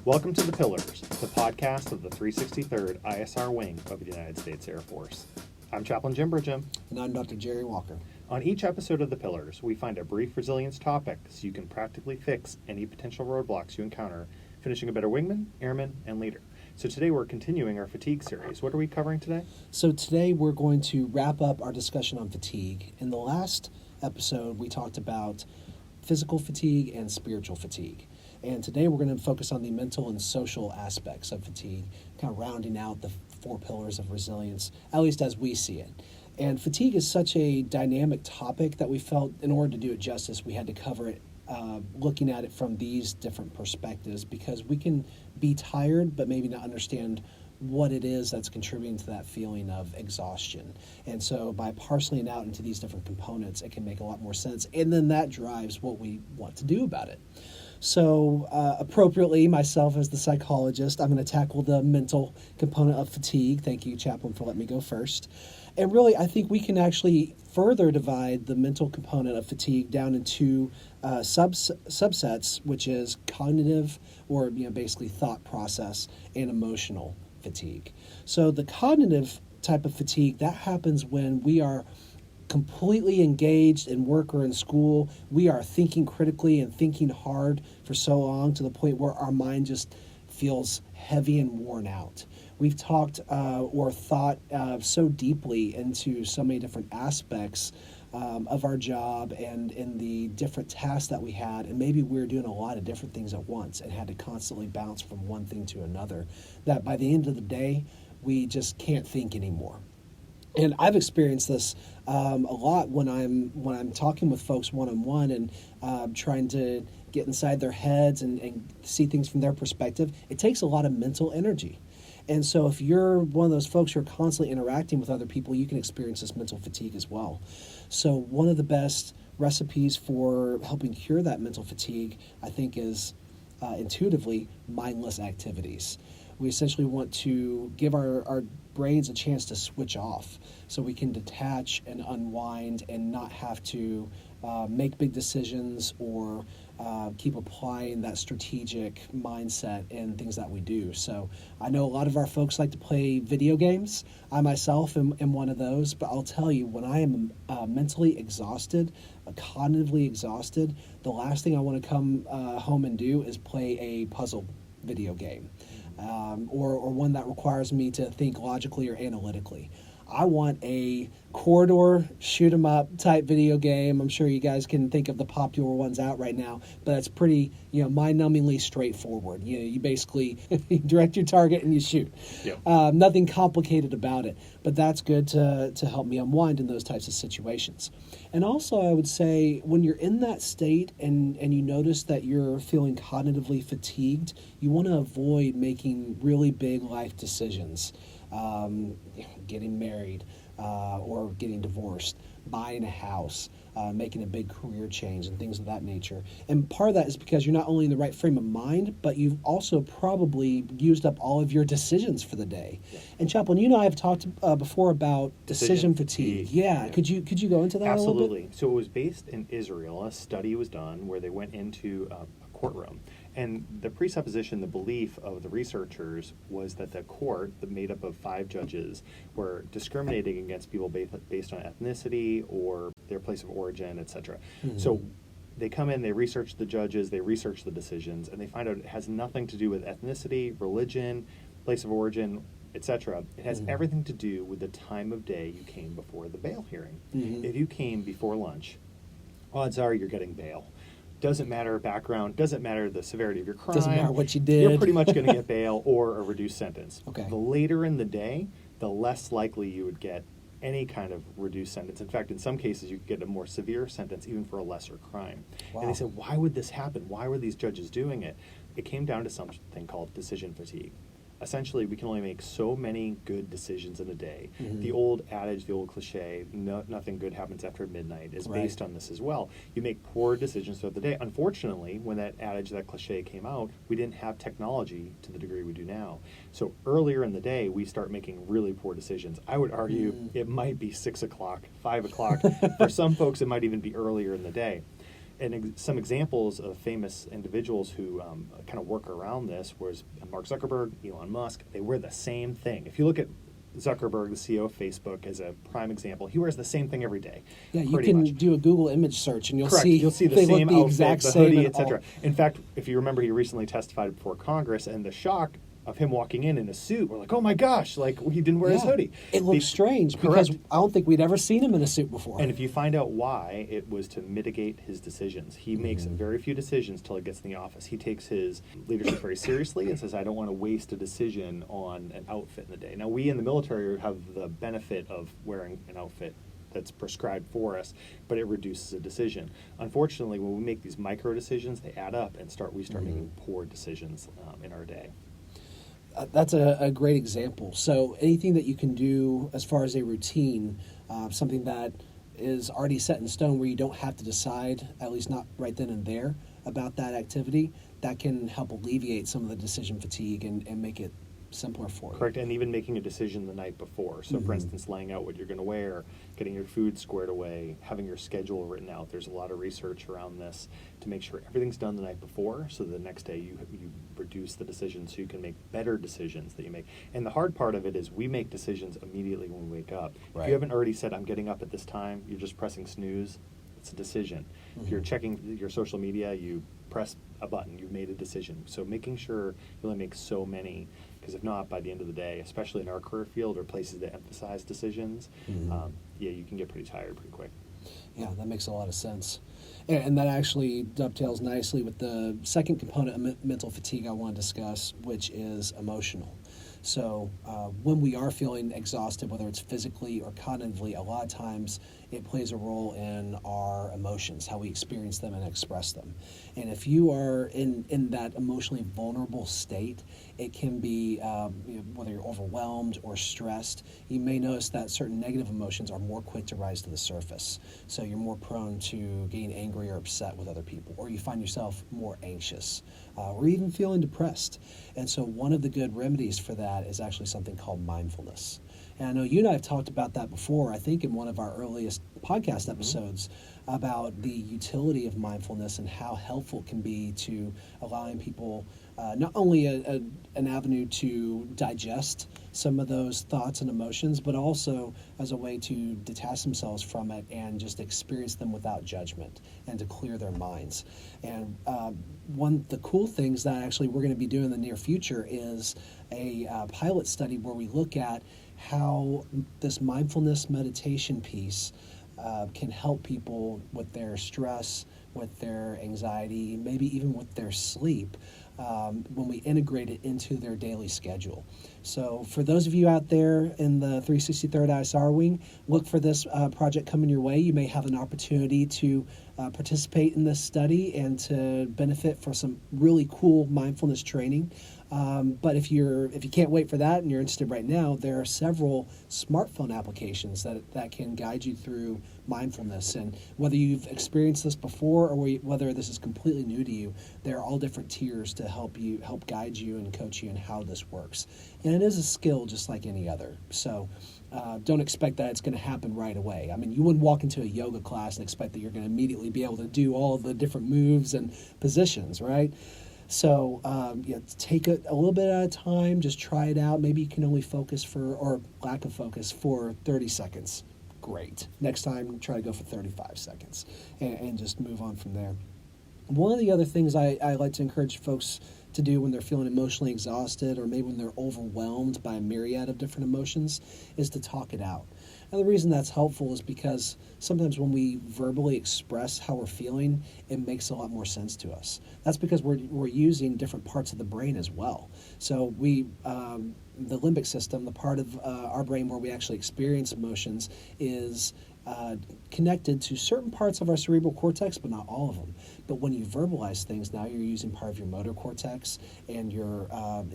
Welcome to The Pillars, the podcast of the 363rd ISR Wing of the United States Air Force. I'm Chaplain Jim Bridgham. And I'm Dr. Jerry Walker. On each episode of The Pillars, we find a brief resilience topic so you can practically fix any potential roadblocks you encounter, finishing a better wingman, airman, and leader. So today we're continuing our fatigue series. What are we covering today? So today we're going to wrap up our discussion on fatigue. In the last episode, we talked about physical fatigue and spiritual fatigue. And today we're going to focus on the mental and social aspects of fatigue, kind of rounding out the four pillars of resilience, at least as we see it. And fatigue is such a dynamic topic that we felt in order to do it justice, we had to cover it looking at it from these different perspectives, because we can be tired but maybe not understand what it is that's contributing to that feeling of exhaustion. And so by parceling out into these different components, it can make a lot more sense. And then that drives what we want to do about it. So appropriately, myself as the psychologist, I'm going to tackle the mental component of fatigue. Thank you, Chaplain, for letting me go first. And really, I think we can actually further divide the mental component of fatigue down into subsets, which is cognitive, or basically thought process, and emotional fatigue. So the cognitive type of fatigue, that happens when we are completely engaged in work or in school. We are thinking critically and thinking hard for so long to the point where our mind just feels heavy and worn out. We've talked or thought so deeply into so many different aspects of our job and in the different tasks that we had, and maybe we were doing a lot of different things at once and had to constantly bounce from one thing to another, that by the end of the day, we just can't think anymore. And I've experienced this a lot when I'm talking with folks one-on-one and trying to get inside their heads and see things from their perspective. It takes a lot of mental energy. And so if you're one of those folks who are constantly interacting with other people, you can experience this mental fatigue as well. So one of the best recipes for helping cure that mental fatigue, I think, is intuitively mindless activities. We essentially want to give our brains a chance to switch off so we can detach and unwind and not have to make big decisions or keep applying that strategic mindset in things that we do. So I know a lot of our folks like to play video games. I myself am one of those, but I'll tell you, when I am mentally exhausted, cognitively exhausted, the last thing I want to come home and do is play a puzzle video game. Or one that requires me to think logically or analytically. I want a corridor shoot 'em up type video game. I'm sure you guys can think of the popular ones out right now, but that's pretty, mind-numbingly straightforward. You basically direct your target and you shoot. Yep. Nothing complicated about it, but that's good to help me unwind in those types of situations. And also, I would say, when you're in that state and you notice that you're feeling cognitively fatigued, you want to avoid making really big life decisions. Getting married or getting divorced, buying a house, making a big career change, and things of that nature. And part of that is because you're not only in the right frame of mind, but you've also probably used up all of your decisions for the day. Yeah. And Chaplain, you and I have talked before about decision fatigue. Yeah. Could you go into that a little bit? Absolutely. So it was based in Israel. A study was done where they went into a courtroom. And the presupposition, the belief of the researchers was that the court, made up of 5 judges, were discriminating against people based on ethnicity or their place of origin, etc. Mm-hmm. So they come in, they research the judges, they research the decisions, and they find out it has nothing to do with ethnicity, religion, place of origin, etc. It has everything to do with the time of day you came before the bail hearing. Mm-hmm. If you came before lunch, odds are you're getting bail. Doesn't matter background, doesn't matter the severity of your crime. Doesn't matter what you did. You're pretty much going to get bail or a reduced sentence. Okay. The later in the day, the less likely you would get any kind of reduced sentence. In fact, in some cases, you could get a more severe sentence even for a lesser crime. Wow. And they said, why would this happen? Why were these judges doing it? It came down to something called decision fatigue. Essentially, we can only make so many good decisions in a day. Mm-hmm. The old adage, the old cliche, nothing good happens after midnight, is based on this as well. You make poor decisions throughout the day. Unfortunately, when that adage, that cliche came out, we didn't have technology to the degree we do now. So earlier in the day, we start making really poor decisions. I would argue it might be 6 o'clock, 5 o'clock. For some folks, it might even be earlier in the day. some examples of famous individuals who kind of work around this was Mark Zuckerberg, Elon Musk. They wear the same thing. If you look at Zuckerberg, the CEO of Facebook, as a prime example, he wears the same thing every day. Yeah, you pretty can much. do a Google image search and you'll Correct. see You'll see the they same look the outfit, exact the same hoodie, in etc. all- In fact, if you remember, he recently testified before Congress, and the shock of him walking in a suit, we're like, oh my gosh, like he didn't wear his Yeah. hoodie. It looks strange Correct. because I don't think we'd ever seen him in a suit before. And if you find out why, it was to mitigate his decisions. He makes very few decisions till he gets in the office. He takes his leadership very seriously and says, I don't want to waste a decision on an outfit in the day. Now, we in the military have the benefit of wearing an outfit that's prescribed for us, but it reduces a decision. Unfortunately, when we make these micro decisions, they add up and we start making poor decisions in our day. That's a great example. So anything that you can do as far as a routine, something that is already set in stone where you don't have to decide, at least not right then and there, about that activity, that can help alleviate some of the decision fatigue and make it simpler for you. Correct, and even making a decision the night before. So, for instance, laying out what you're going to wear, getting your food squared away, having your schedule written out. There's a lot of research around this to make sure everything's done the night before, so the next day you reduce the decisions so you can make better decisions that you make. And the hard part of it is we make decisions immediately when we wake up. If Right. you haven't already said, I'm getting up at this time, you're just pressing snooze, it's a decision. If you're checking your social media, you press a button, you've made a decision. So making sure you only make so many, because if not, by the end of the day, especially in our career field or places that emphasize decisions, you can get pretty tired pretty quick. Yeah, that makes a lot of sense. And that actually dovetails nicely with the second component of mental fatigue I want to discuss, which is emotional. So when we are feeling exhausted, whether it's physically or cognitively, a lot of times it plays a role in our emotions, how we experience them and express them. And if you are in that emotionally vulnerable state, it can be, whether you're overwhelmed or stressed, you may notice that certain negative emotions are more quick to rise to the surface. So you're more prone to getting angry or upset with other people, or you find yourself more anxious, or even feeling depressed. And so one of the good remedies for that is actually something called mindfulness. And I know you and I have talked about that before, I think in one of our earliest podcast episodes, about the utility of mindfulness and how helpful it can be to allowing people not only an avenue to digest some of those thoughts and emotions, but also as a way to detach themselves from it and just experience them without judgment and to clear their minds. And one of the cool things that actually we're going to be doing in the near future is a pilot study where we look at how this mindfulness meditation piece can help people with their stress, with their anxiety, maybe even with their sleep, when we integrate it into their daily schedule. So for those of you out there in the 363rd ISR Wing, look for this project coming your way. You may have an opportunity to participate in this study and to benefit from some really cool mindfulness training. But if you can't wait for that and you're interested right now, there are several smartphone applications that can guide you through mindfulness. And whether you've experienced this before or whether this is completely new to you, there are all different tiers to help guide you and coach you in how this works. And it is a skill just like any other. So don't expect that it's going to happen right away. I mean, you wouldn't walk into a yoga class and expect that you're going to immediately be able to do all of the different moves and positions, right? So take it a little bit at a time, just try it out. Maybe you can only focus or lack of focus for 30 seconds. Great. Next time, try to go for 35 seconds and just move on from there. One of the other things I like to encourage folks to do when they're feeling emotionally exhausted or maybe when they're overwhelmed by a myriad of different emotions is to talk it out. And the reason that's helpful is because sometimes when we verbally express how we're feeling, it makes a lot more sense to us. That's because we're using different parts of the brain as well. So the limbic system, the part of our brain where we actually experience emotions, is connected to certain parts of our cerebral cortex, but not all of them. But when you verbalize things, now you're using part of your motor cortex and your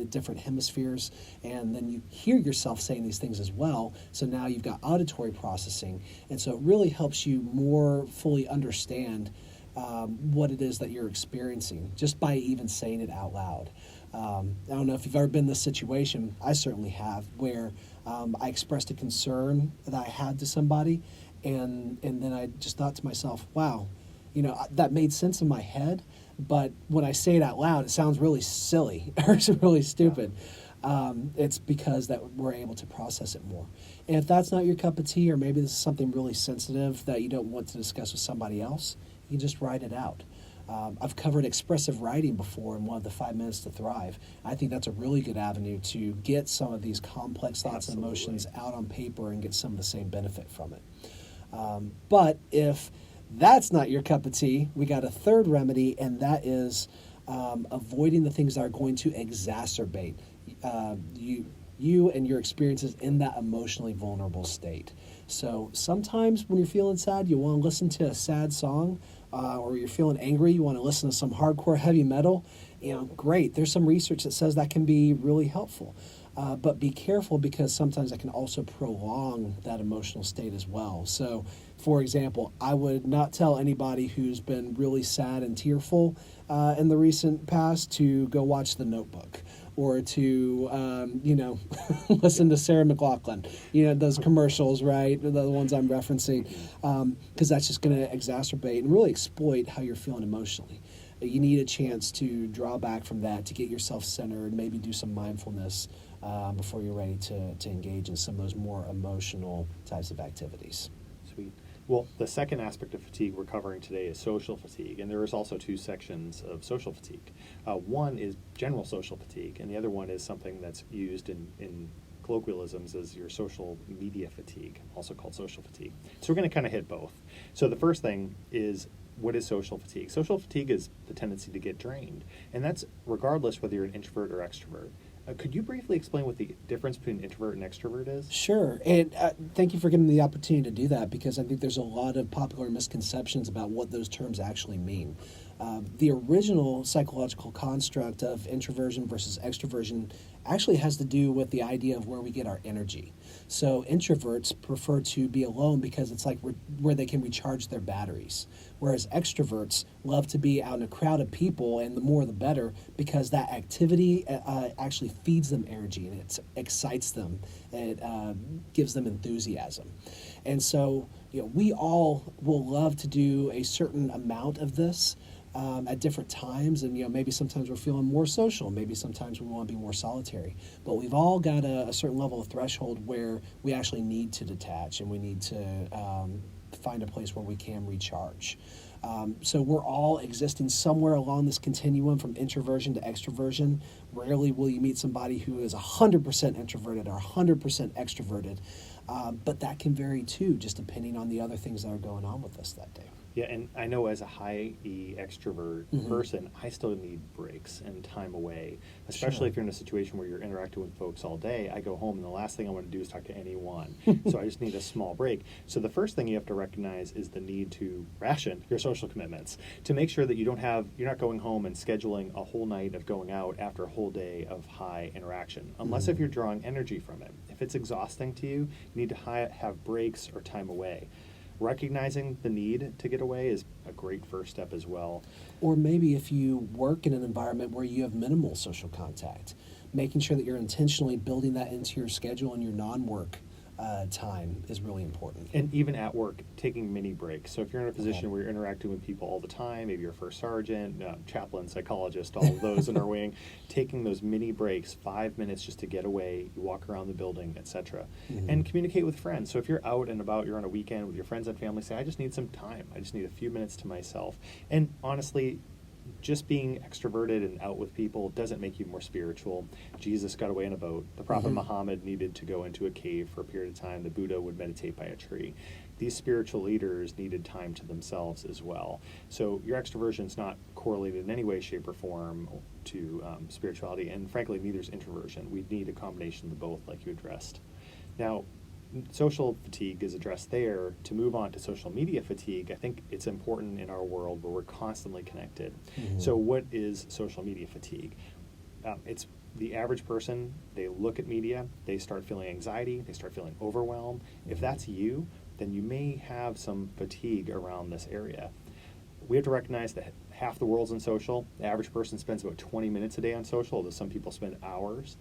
different hemispheres, and then you hear yourself saying these things as well. So now you've got auditory processing, and so it really helps you more fully understand what it is that you're experiencing just by even saying it out loud. I don't know if you've ever been in this situation. I certainly have, where I expressed a concern that I had to somebody, and then I just thought to myself, wow, that made sense in my head, but when I say it out loud, it sounds really silly or it's really stupid. It's because that we're able to process it more. And if that's not your cup of tea, or maybe this is something really sensitive that you don't want to discuss with somebody else, you can just write it out. I've covered expressive writing before in one of the 5 Minutes to Thrive. I think that's a really good avenue to get some of these complex thoughts and emotions out on paper and get some of the same benefit from it. But if that's not your cup of tea, we got a third remedy, and that is avoiding the things that are going to exacerbate you and your experiences in that emotionally vulnerable state. So sometimes when you're feeling sad, you want to listen to a sad song, or you're feeling angry, you want to listen to some hardcore heavy metal. Great. There's some research that says that can be really helpful. But be careful, because sometimes that can also prolong that emotional state as well. So, for example, I would not tell anybody who's been really sad and tearful in the recent past to go watch The Notebook, or to, listen to Sarah McLachlan, those commercials, right? The ones I'm referencing, because that's just going to exacerbate and really exploit how you're feeling emotionally. You need a chance to draw back from that, to get yourself centered, maybe do some mindfulness before you're ready to engage in some of those more emotional types of activities. Sweet. Well, the second aspect of fatigue we're covering today is social fatigue, and there is also two sections of social fatigue. One is general social fatigue, and the other one is something that's used in colloquialisms as your social media fatigue, also called social fatigue. So we're going to kind of hit both. So the first thing is, what is social fatigue? Social fatigue is the tendency to get drained, and that's regardless whether you're an introvert or extrovert. Could you briefly explain what the difference between introvert and extrovert is? Sure, and thank you for giving me the opportunity to do that, because I think there's a lot of popular misconceptions about what those terms actually mean. The original psychological construct of introversion versus extroversion actually has to do with the idea of where we get our energy. So introverts prefer to be alone because it's like where they can recharge their batteries, whereas extroverts love to be out in a crowd of people, and the more the better, because that activity actually feeds them energy, and it excites them, and it gives them enthusiasm. And so we all will love to do a certain amount of this at different times, and maybe sometimes we're feeling more social, maybe sometimes we want to be more solitary, but we've all got a certain level of threshold where we actually need to detach, and we need to find a place where we can recharge. So we're all existing somewhere along this continuum from introversion to extroversion. Rarely will you meet somebody who is 100% introverted or 100% extroverted, but that can vary too, just depending on the other things that are going on with us that day. Yeah, and I know as a high E extrovert person, I still need breaks and time away, especially if you're in a situation where you're interacting with folks all day. I go home, and the last thing I want to do is talk to anyone. So I just need a small break. So the first thing you have to recognize is the need to ration your social commitments, to make sure that you're not going home and scheduling a whole night of going out after a whole day of high interaction, unless if you're drawing energy from it. If it's exhausting to you, you need to have breaks or time away. Recognizing the need to get away is a great first step as well. Or maybe if you work in an environment where you have minimal social contact, making sure that you're intentionally building that into your schedule and your non-work time is really important. And even at work, taking mini breaks. So if you're in a position where you're interacting with people all the time, maybe you're a first sergeant, chaplain, psychologist, all of those in our wing, taking those mini breaks, 5 minutes just to get away, you walk around the building, etc. And communicate with friends. So if you're out and about, you're on a weekend with your friends and family, say, I just need some time. I just need a few minutes to myself. And honestly, just being extroverted and out with people doesn't make you more spiritual. Jesus got away in a boat. The Prophet Muhammad needed to go into a cave for a period of time. The Buddha would meditate by a tree. These spiritual leaders needed time to themselves as well. So your extroversion is not correlated in any way, shape, or form to spirituality, and frankly, neither is introversion. We need a combination of both, like you addressed. Now, social fatigue is addressed there. To move on to social media fatigue, I think it's important in our world where we're constantly connected. So what is social media fatigue? It's the average person, they look at media, they start feeling anxiety, they start feeling overwhelmed. If that's you, then you may have some fatigue around this area. We have to recognize that half the world's on social. The average person spends about 20 minutes a day on social, although some people spend hours.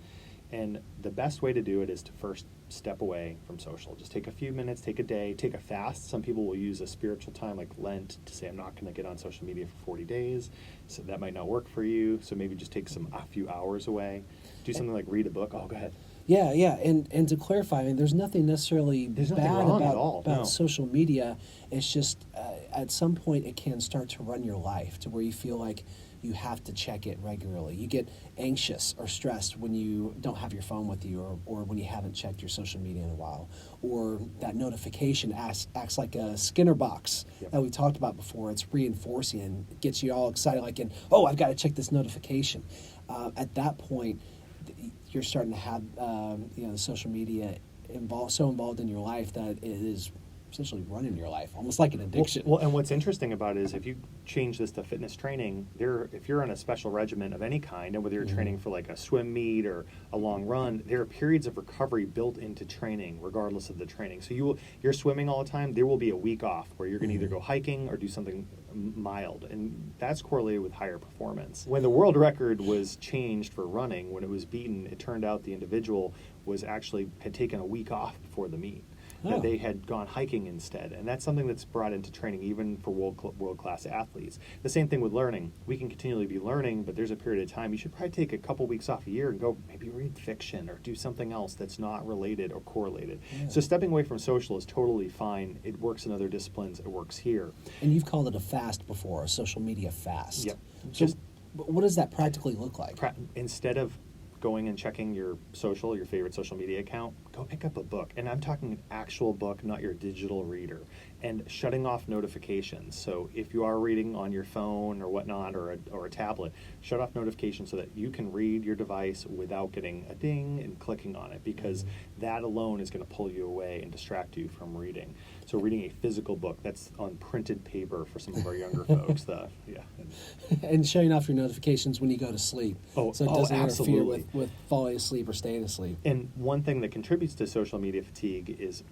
And the best way to do it is to first step away from social. Just take a few minutes, take a day, take a fast. Some people will use a spiritual time like Lent to say, I'm not going to get on social media for 40 days. So that might not work for you. So maybe just take a few hours away. Do something like read a book. Oh, go ahead. Yeah, and to clarify, I mean, there's nothing necessarily nothing bad wrong about, at all. about No. social media. It's just at some point it can start to run your life to where you feel like you have to check it regularly. You get anxious or stressed when you don't have your phone with you, or when you haven't checked your social media in a while, or that notification acts like a Skinner box that we talked about before. It's reinforcing and gets you all excited, like I've got to check this notification. At that point, you're starting to have the social media involved in your life that it is essentially running your life, almost like an addiction. Well, and what's interesting about it is if you change this to fitness training, if you're on a special regimen of any kind, and whether you're training for like a swim meet or a long run, there are periods of recovery built into training, regardless of the training. So you're swimming all the time. There will be a week off where you're going to either go hiking or do something mild, and that's correlated with higher performance. When the world record was changed for running, when it was beaten, it turned out the individual had taken a week off before the meet. That they had gone hiking instead. And that's something that's brought into training even for world-class athletes. The same thing with learning. We can continually be learning, but there's a period of time. You should probably take a couple weeks off a year and go maybe read fiction or do something else that's not related or correlated. Yeah. So stepping away from social is totally fine. It works in other disciplines. It works here. And you've called it a fast before, a social media fast. Yep. So what does that practically look like? Instead of going and checking your favorite social media account, go pick up a book. And I'm talking an actual book, not your digital reader. And shutting off notifications. So if you are reading on your phone or whatnot, or a tablet, shut off notifications so that you can read your device without getting a ding and clicking on it, because that alone is going to pull you away and distract you from reading. So reading a physical book, that's on printed paper for some of our younger folks. And shutting off your notifications when you go to sleep. So it doesn't interfere with falling asleep or staying asleep. And one thing that contributes to social media fatigue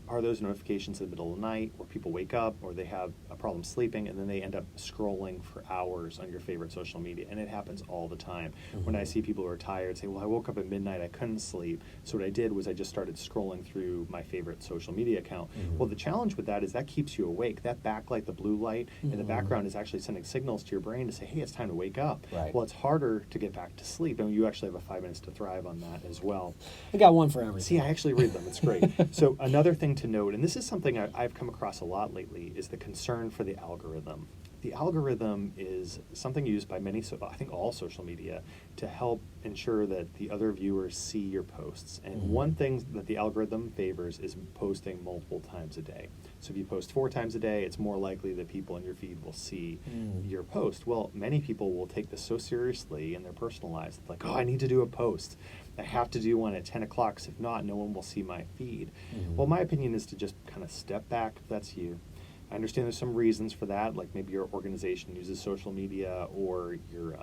are those notifications in the middle of the night where people wake up or they have a problem sleeping, and then they end up scrolling for hours on your favorite social media. And it happens all the time. When I see people who are tired say, well, I woke up at midnight, I couldn't sleep. So what I did was I just started scrolling through my favorite social media account. Well, the challenge with that is that keeps you awake. That backlight, the blue light in the background, is actually sending signals to your brain to say, hey, it's time to wake up. Right. Well, it's harder to get back to sleep. And you actually have a 5 minutes to thrive on that as well. I got one for everything. See, I actually read them. It's great. So another thing to note, and this is something I've come across a lot lately, is the concern for the algorithm. The algorithm is something used by I think all social media, to help ensure that the other viewers see your posts. And one thing that the algorithm favors is posting multiple times a day. So if you post 4 times a day, it's more likely that people in your feed will see your post. Well, many people will take this so seriously in their personal lives. It's like, I need to do a post. I have to do one at 10 o'clock, because if not, no one will see my feed. Well, my opinion is to just kind of step back if that's you. I understand there's some reasons for that, like maybe your organization uses social media, or you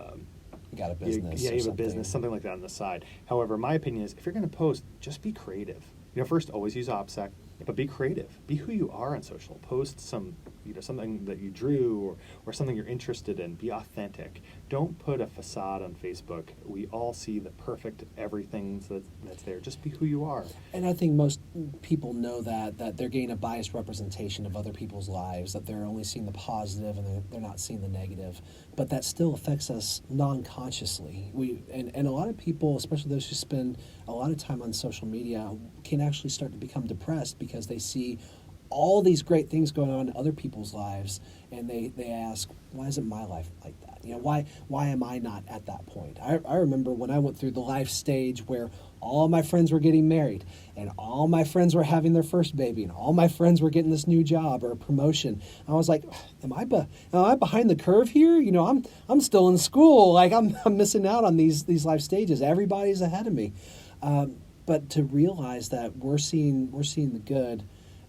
got a business. You have a business, something like that on the side. However, my opinion is if you're going to post, just be creative. First, always use OPSEC, but be creative. Be who you are on social. Post something that you drew or something you're interested in. Be authentic. Don't put a facade on Facebook. We all see the perfect everything that's there. Just be who you are. And I think most people know that they're getting a biased representation of other people's lives, that they're only seeing the positive and they're not seeing the negative. But that still affects us non-consciously. And a lot of people, especially those who spend a lot of time on social media, can actually start to become depressed because they see all these great things going on in other people's lives, and they ask, why isn't my life like that? Why am I not at that point? I remember when I went through the life stage where all my friends were getting married, and all my friends were having their first baby, and all my friends were getting this new job or a promotion. I was like, am I behind the curve here? I'm still in school. Like I'm missing out on these life stages. Everybody's ahead of me. But to realize that we're seeing the good,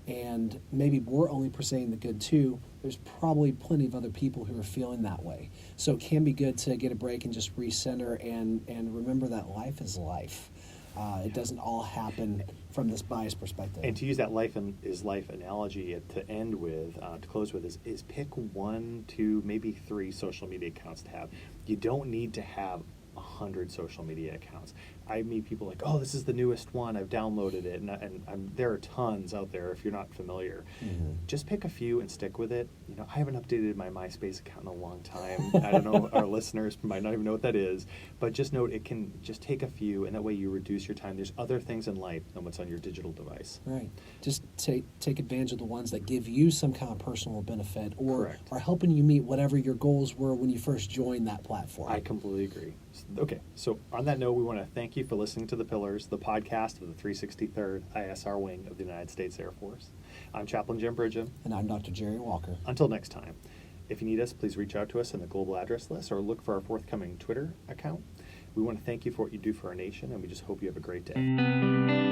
and maybe we're only presenting the good too, there's probably plenty of other people who are feeling that way. So it can be good to get a break and just recenter and remember that life is life. It doesn't all happen from this biased perspective. And to use that life is life analogy to close with is pick 1, 2, maybe 3 social media accounts to have. You don't need to have 100 social media accounts. I meet people like, oh, this is the newest one. I've downloaded it, there are tons out there if you're not familiar. Mm-hmm. Just pick a few and stick with it. You know, I haven't updated my MySpace account in a long time. I don't know, our listeners might not even know what that is, but just note it can just take a few, and that way you reduce your time. There's other things in life than what's on your digital device. Right. Just take advantage of the ones that give you some kind of personal benefit or Correct. are helping you meet whatever your goals were when you first joined that platform. I completely agree. Okay, so on that note, we want to thank you for listening to The Pillars, the podcast of the 363rd ISR Wing of the United States Air Force. I'm Chaplain Jim Bridgham. And I'm Dr. Jerry Walker. Until next time, if you need us, please reach out to us in the global address list or look for our forthcoming Twitter account. We want to thank you for what you do for our nation, and we just hope you have a great day.